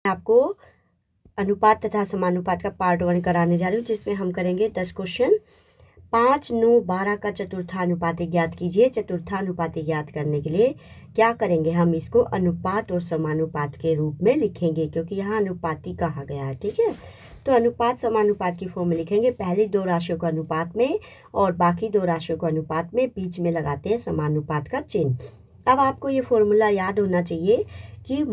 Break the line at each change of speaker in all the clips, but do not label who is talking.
आपको अनुपात तथा समानुपात का पार्ट 1 कराने जा रही हूँ, जिसमें हम करेंगे 10 क्वेश्चन। 5, 9, 12 का चतुर्थानुपाती ज्ञात कीजिए। चतुर्थानुपाती ज्ञात करने के लिए क्या करेंगे, हम इसको अनुपात और समानुपात के रूप में लिखेंगे, क्योंकि यहाँ अनुपाती कहा गया है। ठीक है, तो अनुपात समानुपात की फॉर्म में लिखेंगे। पहली दो राशियों को अनुपात में और बाकी दो राशियों को अनुपात में, बीच में लगाते हैं समानुपात का चिन्ह। अब आपको ये फॉर्मूला याद होना चाहिए कि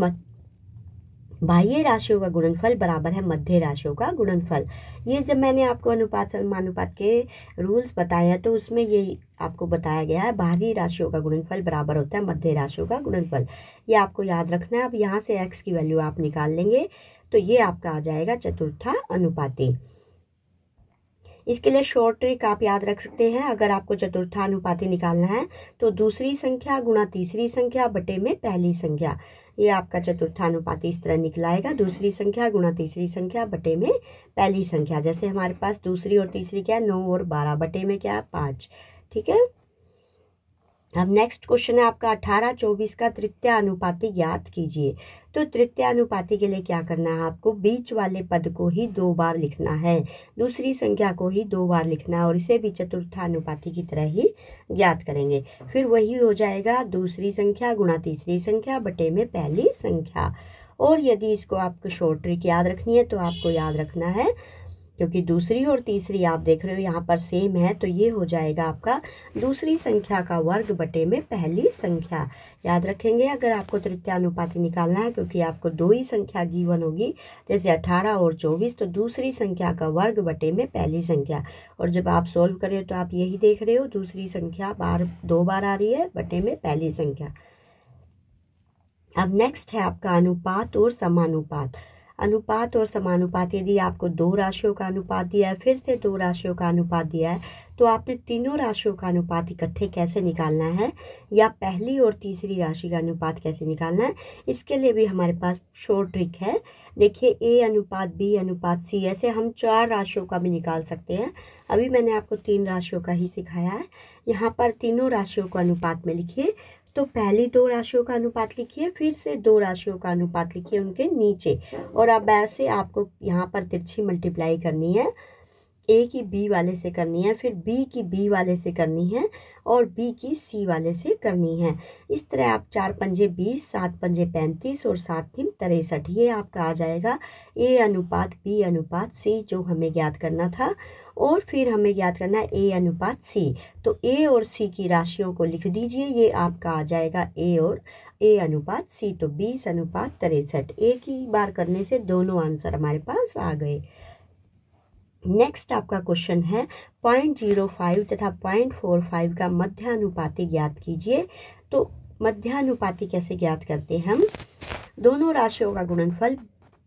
बाह्य राशियों का गुणनफल बराबर है मध्य राशियों का गुणनफल। ये जब मैंने आपको अनुपात समानुपात के रूल्स बताए हैं, तो उसमें ये आपको बताया गया है बाहरी राशियों का गुणनफल बराबर होता है मध्य राशियों का गुणनफल। ये आपको याद रखना है। अब यहाँ से x की वैल्यू आप निकाल लेंगे तो ये आपका आ जाएगा चतुर्था अनुपाती। इसके लिए शॉर्ट ट्रिक आप याद रख सकते हैं। अगर आपको चतुर्थानुपाती निकालना है तो दूसरी संख्या गुणा तीसरी संख्या बटे में पहली संख्या, ये आपका चतुर्थानुपाती इस तरह निकलाएगा। दूसरी संख्या गुणा तीसरी संख्या बटे में पहली संख्या। जैसे हमारे पास दूसरी और तीसरी क्या है, 9 और 12, बटे में क्या है 5। ठीक है, अब नेक्स्ट क्वेश्चन है आपका 18, 24 का तृतीयानुपाती ज्ञात कीजिए। तो तृतीयानुपाती के लिए क्या करना है, आपको बीच वाले पद को ही 2 बार लिखना है, दूसरी संख्या को ही 2 बार लिखना है, और इसे भी चतुर्थानुपाती की तरह ही ज्ञात करेंगे। फिर वही हो जाएगा दूसरी संख्या गुणा तीसरी संख्या बटे में पहली संख्या। और यदि इसको आपको शॉर्ट ट्रिक याद रखनी है तो आपको याद रखना है, क्योंकि दूसरी और तीसरी आप देख रहे हो यहाँ पर सेम है, तो ये हो जाएगा आपका दूसरी संख्या का वर्ग बटे में पहली संख्या। याद रखेंगे अगर आपको तृतीयानुपाती निकालना है, क्योंकि आपको 2 ही संख्या गिवन होगी, जैसे 18 और 24, तो दूसरी संख्या का वर्ग बटे में पहली संख्या। और जब आप सोल्व कर रहे हो तो आप यही देख रहे हो, दूसरी संख्या 2 बार आ रही है बटे में पहली संख्या। अब नेक्स्ट है आपका अनुपात और समानुपात। अनुपात और समानुपात, यदि आपको 2 राशियों का अनुपात दिया है, फिर से 2 राशियों का अनुपात दिया है, तो आपने तीनों राशियों का अनुपात इकट्ठे कैसे निकालना है, या पहली और तीसरी राशि का अनुपात कैसे निकालना है, इसके लिए भी हमारे पास शॉर्ट ट्रिक है। देखिए A अनुपात B अनुपात C, ऐसे हम 4 राशियों का भी निकाल सकते हैं। अभी मैंने आपको 3 राशियों का ही सिखाया है। यहाँ पर तीनों राशियों को अनुपात में लिखिए। तो पहली 2 राशियों का अनुपात लिखिए, फिर से 2 राशियों का अनुपात लिखिए उनके नीचे, और अब ऐसे आपको यहाँ पर तिरछी मल्टीप्लाई करनी है। A की B वाले से करनी है, फिर B की B वाले से करनी है, और B की C वाले से करनी है। इस तरह आप 4 पंजे 20, 7 पंजे 35 और 7 3 63, ये आपका आ जाएगा A अनुपात B अनुपात C, जो हमें ज्ञात करना था। और फिर हमें ज्ञात करना है A अनुपात C। तो A और C की राशियों को लिख दीजिए, ये आपका आ जाएगा A और A अनुपात C। तो 20 अनुपात 63, एक ही बार करने से दोनों आंसर हमारे पास आ गए। नेक्स्ट आपका क्वेश्चन है 0.05 तथा 0.45 का मध्यानुपाती ज्ञात कीजिए। तो मध्यानुपाती कैसे ज्ञात करते हैं हम, दोनों राशियों का गुणनफल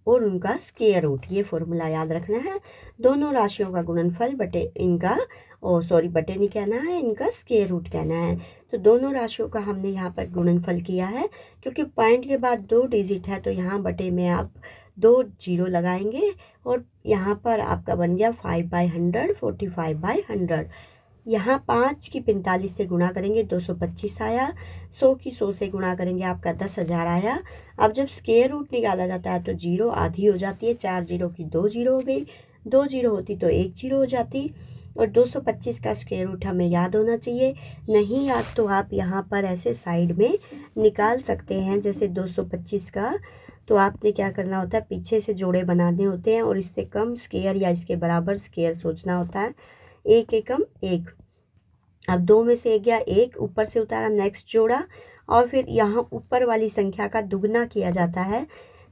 और उनका स्क्वायर रूट, ये फॉर्मूला याद रखना है। दोनों राशियों का गुणनफल बटे इनका, बटे नहीं कहना है, इनका स्क्वायर रूट कहना है। तो दोनों राशियों का हमने यहाँ पर गुणनफल किया है, क्योंकि पॉइंट के बाद 2 डिजिट है, तो यहाँ बटे में आप 2 0 लगाएंगे, और यहाँ पर आपका बन गया 5/100, 45/100। यहाँ 5 की 45 से गुणा करेंगे 225 आया, 100 की 100 से गुणा करेंगे आपका 10,000 आया। अब जब स्क्वायर रूट निकाला जाता है तो 0 आधी हो जाती है, 4 0 की 2 0 हो गई, 2 0 होती तो 1 0 हो जाती। और 225 का स्क्वायर रूट हमें याद होना चाहिए, नहीं याद तो आप यहाँ पर ऐसे साइड में निकाल सकते हैं। जैसे 225 का, तो आपने क्या करना होता है, पीछे से जोड़े बनाने होते हैं, और इससे कम स्क्वायर या इसके बराबर स्क्वायर सोचना होता है। 1 एकम 1, अब 2 में से 1 गया, 1 ऊपर से उतारा, नेक्स्ट जोड़ा, और फिर यहाँ ऊपर वाली संख्या का दुगना किया जाता है,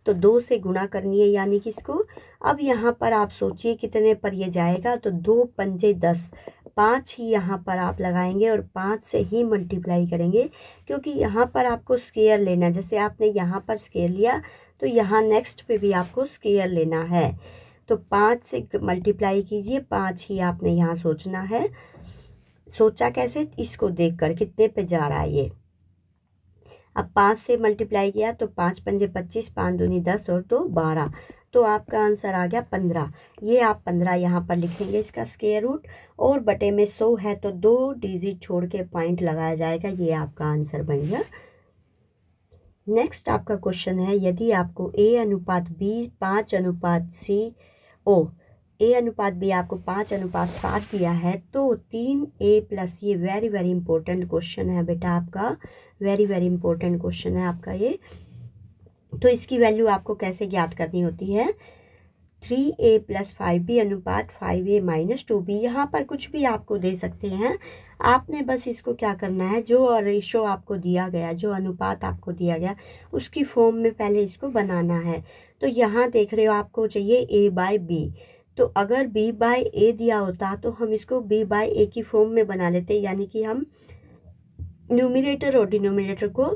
तो 2 से गुणा करनी है, यानी कि इसको। अब यहाँ पर आप सोचिए कितने पर ये जाएगा, तो 2 पंजे 10, 5 ही यहाँ पर आप लगाएंगे और 5 से ही मल्टीप्लाई करेंगे, क्योंकि यहाँ पर आपको स्क्वायर लेना है। जैसे आपने यहाँ पर स्क्वायर लिया, तो यहाँ नेक्स्ट पे भी आपको स्क्वायर लेना है। तो 5 से मल्टीप्लाई कीजिए, 5 ही आपने यहाँ सोचना है। सोचा कैसे, इसको देखकर कितने पे जा रहा है ये। अब 5 से मल्टीप्लाई किया तो 5 पंजे 25, 5 दूनी 10 और 2 12, तो आपका आंसर आ गया 15। ये आप 15 यहाँ पर लिखेंगे इसका स्क्वायर रूट, और बटे में 100 है तो 2 डिजिट छोड़ के पॉइंट लगाया जाएगा, ये आपका आंसर बन गया नेक्स्ट आपका क्वेश्चन है, यदि आपको A अनुपात B 5 अनुपात C ओ A अनुपात B आपको 5 अनुपात 7 दिया है तो 3A प्लस, ये वेरी वेरी इंपॉर्टेंट क्वेश्चन है बेटा आपका, वेरी वेरी इंपॉर्टेंट क्वेश्चन है आपका ये। तो इसकी वैल्यू आपको कैसे ज्ञात करनी होती है, 3A प्लस 5B अनुपात 5A माइनस 2B। यहाँ पर कुछ भी आपको दे सकते हैं, आपने बस इसको क्या करना है, जो रेशो आपको दिया गया, जो अनुपात आपको दिया गया उसकी फॉर्म में पहले इसको बनाना है। तो यहाँ देख रहे हो आपको चाहिए A बाय B, तो अगर B बाय A दिया होता तो हम इसको B बाय A की फॉर्म में बना लेते, यानी कि हम न्यूमरेटर और डिनोमिनेटर को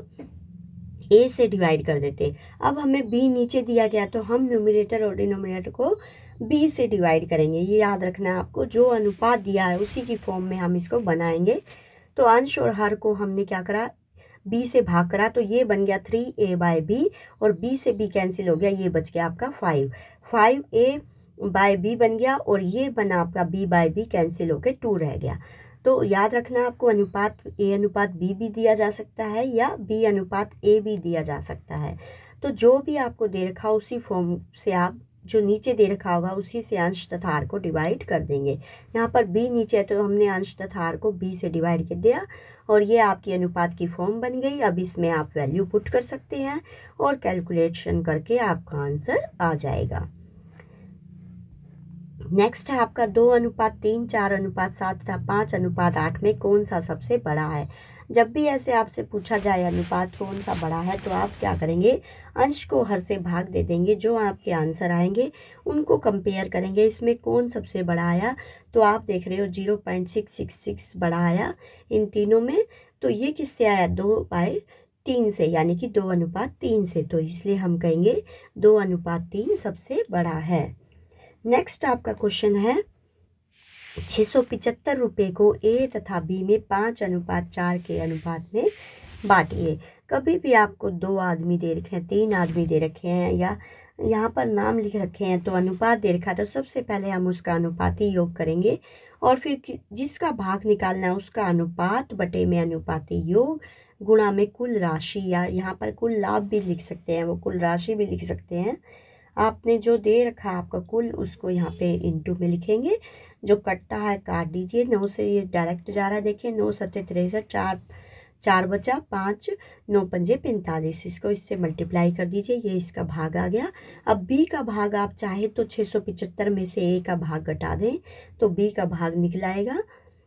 A से डिवाइड कर देते। अब हमें B नीचे दिया गया तो हम न्यूमरेटर और डिनोमिनेटर को B से डिवाइड करेंगे। ये याद रखना है आपको, जो अनुपात दिया है उसी की फॉर्म में हम इसको बनाएंगे। तो अंश और हर को हमने क्या करा, B से भाग करा, तो ये बन गया 3A बाय B और B से B कैंसिल हो गया, ये बच गया आपका 5A बाय B बन गया और ये बना आपका B बाय B कैंसिल होकर 2 रह गया। तो याद रखना आपको, अनुपात A अनुपात B भी दिया जा सकता है या B अनुपात A भी दिया जा सकता है। तो जो भी आपको दे रखा उसी फॉर्म से आप, जो नीचे दे रखा होगा उसी से अंश तथा हर को डिवाइड कर देंगे। यहाँ पर B नीचे है तो हमने अंश तथा हर को B से डिवाइड कर दिया और ये आपकी अनुपात की फॉर्म बन गई। अब इसमें आप वैल्यू पुट कर सकते हैं और कैलकुलेशन करके आपका आंसर आ जाएगा। नेक्स्ट है आपका 2 अनुपात 3, 4 अनुपात 7 तथा 5 अनुपात 8 में कौन सा सबसे बड़ा है। जब भी ऐसे आपसे पूछा जाए अनुपात कौन सा बड़ा है तो आप क्या करेंगे, अंश को हर से भाग दे देंगे, जो आपके आंसर आएंगे उनको कंपेयर करेंगे, इसमें कौन सबसे बड़ा आया। तो आप देख रहे हो 0.666 बड़ा आया इन तीनों में, तो ये किससे आया, 2/3 से, यानी कि 2 अनुपात 3 से। तो इसलिए हम कहेंगे 2 अनुपात 3 सबसे बड़ा है। नेक्स्ट आपका क्वेश्चन है, 675 रुपये को A तथा B में 5 अनुपात 4 के अनुपात में बांटिए। कभी भी आपको 2 आदमी दे रखे हैं, 3 आदमी दे रखे हैं या यहाँ पर नाम लिख रखे हैं, तो अनुपात दे रखा है तो सबसे पहले हम उसका अनुपाती योग करेंगे और फिर जिसका भाग निकालना है उसका अनुपात बटे में अनुपाती योग गुणा में कुल राशि, या यहाँ पर कुल लाभ भी लिख सकते हैं, वो कुल राशि भी लिख सकते हैं। आपने जो दे रखा है आपका कुल, उसको यहाँ पे इनटू में लिखेंगे, जो कटता है काट दीजिए। 9 से ये डायरेक्ट जा रहा है, देखिए 9 सत्ते 63, 4 बचा, 5 9 पंजे 45, इसको इससे मल्टीप्लाई कर दीजिए, ये इसका भाग आ गया। अब B का भाग आप चाहे तो 675 में से A का भाग घटा दें तो B का भाग निकल आएगा।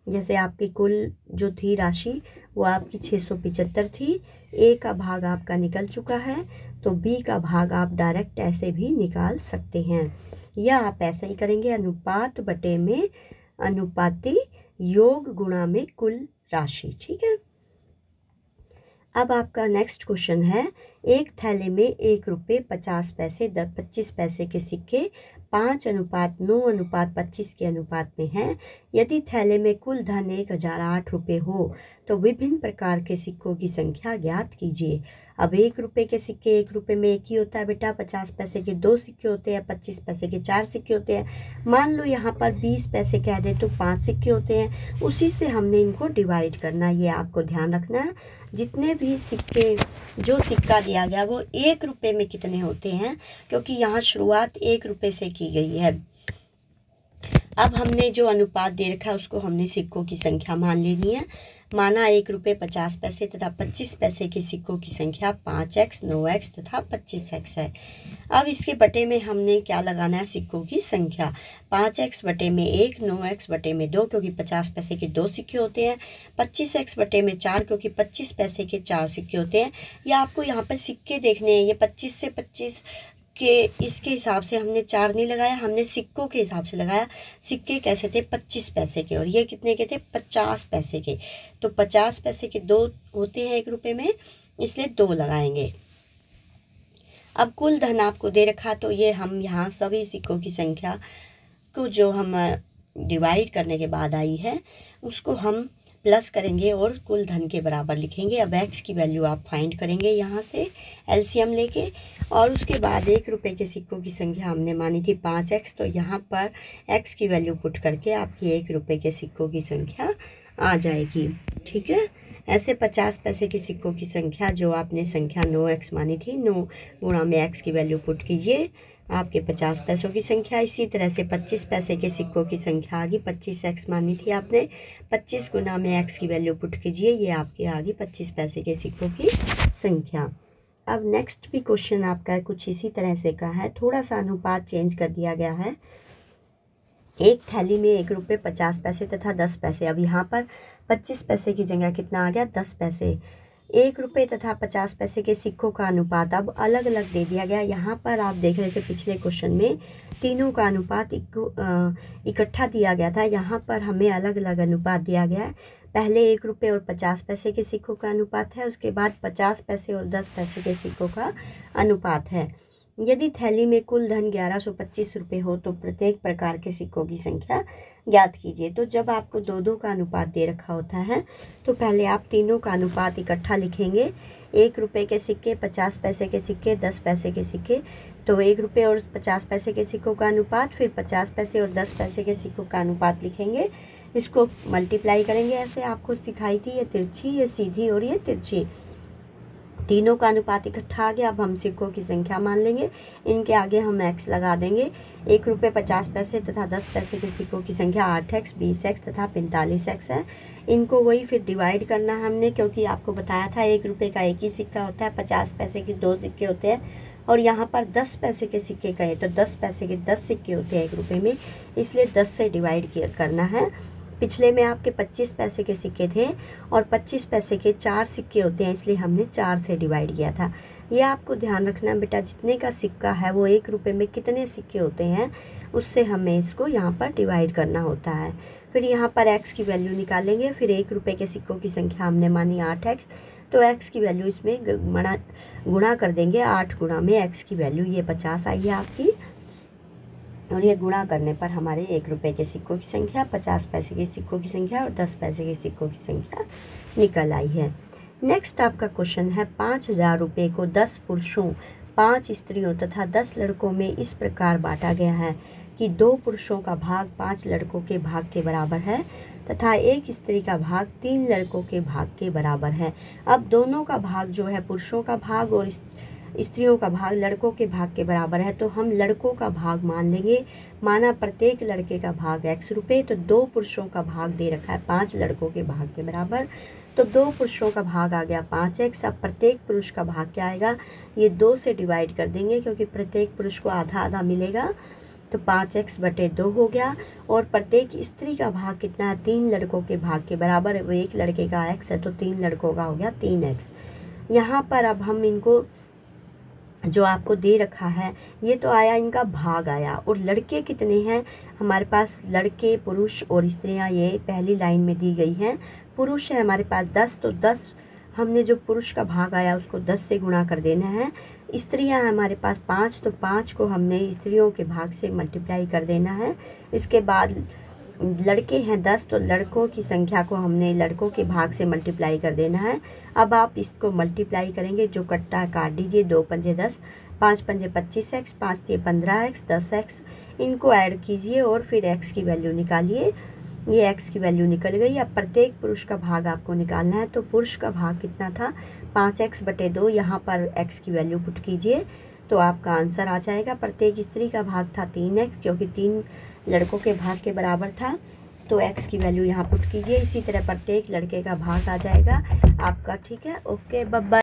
जैसे आपकी कुल जो थी राशि वो आपकी 675 थी, A का भाग आपका निकल चुका है, तो B का भाग आप डायरेक्ट ऐसे भी निकाल सकते हैं, या आप ऐसे ही करेंगे, अनुपात बटे में अनुपाती योग गुणा में कुल राशि। ठीक है। अब आपका नेक्स्ट क्वेश्चन है, एक थैले में 1 रुपये 50 पैसे 25 पैसे के सिक्के 5 अनुपात 9 अनुपात 25 के अनुपात में हैं। यदि थैले में कुल धन 1008 रुपये हो तो विभिन्न प्रकार के सिक्कों की संख्या ज्ञात कीजिए। अब 1 रुपये के सिक्के 1 रुपये में एक ही होता है बेटा, 50 पैसे के 2 सिक्के होते हैं, 25 पैसे के 4 सिक्के होते हैं। मान लो यहाँ पर 20 पैसे कह दे तो 5 सिक्के होते हैं, उसी से हमने इनको डिवाइड करना, ये आपको ध्यान रखना है। जितने भी सिक्के, जो सिक्का दिया गया वो 1 रुपये में कितने होते हैं, क्योंकि यहाँ शुरुआत 1 रुपये से की गई है। अब हमने जो अनुपात दे रखा है उसको हमने सिक्कों की संख्या मान लेनी है। माना 1 रुपये 50 पैसे तथा 25 पैसे के सिक्कों की संख्या 5x 9x तथा 25x है। अब इसके बटे में हमने क्या लगाना है, सिक्कों की संख्या। 5x बटे में 1, 9x बटे में 2 क्योंकि 50 पैसे के 2 सिक्के होते हैं, 25x बटे में 4 क्योंकि 25 पैसे के 4 सिक्के होते हैं। या आपको यहाँ पर सिक्के देखने हैं, ये 25 से 25 के इसके हिसाब से हमने 4 नहीं लगाया, हमने सिक्कों के हिसाब से लगाया। सिक्के कैसे थे, 25 पैसे के, और ये कितने के थे, 50 पैसे के। तो 50 पैसे के 2 होते हैं 1 रुपये में, इसलिए 2 लगाएंगे। अब कुल धन आपको दे रखा, तो ये हम यहाँ सभी सिक्कों की संख्या को जो हम डिवाइड करने के बाद आई है उसको हम प्लस करेंगे और कुल धन के बराबर लिखेंगे। अब x की वैल्यू आप फाइंड करेंगे यहाँ से एलसीएम लेके, और उसके बाद 1 रुपये के सिक्कों की संख्या हमने मानी थी 5x, तो यहाँ पर x की वैल्यू पुट करके आपकी 1 रुपये के सिक्कों की संख्या आ जाएगी। ठीक है, ऐसे 50 पैसे के सिक्कों की संख्या जो आपने संख्या 9x मानी थी, 9 गुणा में x की वैल्यू पुट कीजिए, आपके 50 पैसों की संख्या। इसी तरह से 25 पैसे के सिक्कों की संख्या आ गई, 25x मानी थी आपने, 25 गुना में x की वैल्यू पुट कीजिए, ये आपकी आ गई 25 पैसे के सिक्कों की संख्या। अब नेक्स्ट भी क्वेश्चन आपका कुछ इसी तरह से का है, थोड़ा सा अनुपात चेंज कर दिया गया है। एक थैली में 1 रुपये 50 पैसे तथा 10 पैसे। अब यहाँ पर 25 पैसे की जगह कितना आ गया, 10 पैसे। 1 रुपये तथा 50 पैसे के सिक्कों का अनुपात अब अलग अलग दे दिया गया। यहाँ पर आप देख रहे थे पिछले क्वेश्चन में तीनों का अनुपात इकट्ठा दिया गया था, यहाँ पर हमें अलग अलग अनुपात दिया गया है। पहले 1 रुपये और 50 पैसे के सिक्कों का अनुपात है, उसके बाद 50 पैसे और 10 पैसे के सिक्कों का अनुपात है। यदि थैली में कुल धन 1125 रुपये हो तो प्रत्येक प्रकार के सिक्कों की संख्या ज्ञात कीजिए। तो जब आपको दो दो का अनुपात दे रखा होता है तो पहले आप तीनों का अनुपात इकट्ठा लिखेंगे। 1 रुपये के सिक्के, 50 पैसे के सिक्के, 10 पैसे के सिक्के, तो 1 रुपये और 50 पैसे के सिक्कों का अनुपात, फिर 50 पैसे और 10 पैसे के सिक्कों का अनुपात लिखेंगे। इसको मल्टीप्लाई करेंगे, ऐसे आपको सिखाई थी, ये तिरछी, ये सीधी और ये तिरछी। तीनों का अनुपात इकट्ठा आ गया। अब हम सिक्कों की संख्या मान लेंगे, इनके आगे हम x लगा देंगे। 1 रुपये 50 पैसे तथा 10 पैसे के सिक्कों की संख्या 8x, 20x तथा 45x है। इनको वही फिर डिवाइड करना है हमने, क्योंकि आपको बताया था 1 रुपये का एक ही सिक्का होता है, 50 पैसे के 2 सिक्के होते हैं, और यहाँ पर 10 पैसे के सिक्के कहे तो 10 पैसे के 10 सिक्के होते हैं 1 रुपये में, इसलिए 10 से डिवाइड करना है। पिछले में आपके 25 पैसे के सिक्के थे और 25 पैसे के 4 सिक्के होते हैं, इसलिए हमने 4 से डिवाइड किया था। ये आपको ध्यान रखना बेटा, जितने का सिक्का है वो 1 रुपये में कितने सिक्के होते हैं, उससे हमें इसको यहाँ पर डिवाइड करना होता है। फिर यहाँ पर x की वैल्यू निकालेंगे। फिर 1 रुपये के सिक्कों की संख्या हमने मानी 8x, तो x की वैल्यू इसमें गुणा कर देंगे। 8 गुणा में x की वैल्यू ये 50 आई है आपकी, और ये गुणा करने पर हमारे 1 रुपये के सिक्कों की संख्या, 50 पैसे के सिक्कों की संख्या और 10 पैसे के सिक्कों की संख्या निकल आई है। नेक्स्ट आपका क्वेश्चन है, 5000 रुपये को 10 पुरुषों, 5 स्त्रियों तथा 10 लड़कों में इस प्रकार बांटा गया है कि 2 पुरुषों का भाग 5 लड़कों के भाग के बराबर है तथा 1 स्त्री का भाग 3 लड़कों के भाग के बराबर है। अब दोनों का भाग जो है, पुरुषों का भाग और स्त्रियों का भाग लड़कों के भाग के बराबर है, तो हम लड़कों का भाग मान लेंगे। माना प्रत्येक लड़के का भाग x रुपये, तो 2 पुरुषों का भाग दे रखा है 5 लड़कों के भाग के बराबर, तो 2 पुरुषों का भाग आ गया 5x। अब प्रत्येक पुरुष का भाग क्या आएगा, ये 2 से डिवाइड कर देंगे, क्योंकि प्रत्येक पुरुष को आधा आधा मिलेगा, तो 5x बटे 2 हो गया। और प्रत्येक स्त्री का भाग कितना है, 3 लड़कों के भाग के बराबर, वो 1 लड़के का x है, तो 3 लड़कों का हो गया 3x। यहाँ पर अब हम इनको जो आपको दे रखा है, ये तो आया इनका भाग आया, और लड़के कितने हैं हमारे पास, लड़के, पुरुष और स्त्रियां ये पहली लाइन में दी गई हैं। पुरुष है हमारे पास 10, तो 10 हमने जो पुरुष का भाग आया उसको 10 से गुणा कर देना है। स्त्रियां हैं हमारे पास 5, तो 5 को हमने स्त्रियों के भाग से मल्टीप्लाई कर देना है। इसके बाद लड़के हैं 10, तो लड़कों की संख्या को हमने लड़कों के भाग से मल्टीप्लाई कर देना है। अब आप इसको मल्टीप्लाई करेंगे, जो कट्टा काट दीजिए, 2 पंजे 10, 5 पंजे 25x, 5 तिये 15x, 10x, इनको ऐड कीजिए और फिर x की वैल्यू निकालिए। ये x की वैल्यू निकल गई। अब प्रत्येक पुरुष का भाग आपको निकालना है, तो पुरुष का भाग कितना था, 5x बटे 2, यहाँ पर x की वैल्यू पुट कीजिए तो आपका आंसर आ जाएगा। प्रत्येक स्त्री का भाग था 3x, क्योंकि 3 लड़कों के भाग के बराबर था, तो x की वैल्यू यहाँ पुट कीजिए। इसी तरह प्रत्येक लड़के का भाग आ जाएगा आपका। ठीक है, ओके, बाय बाय।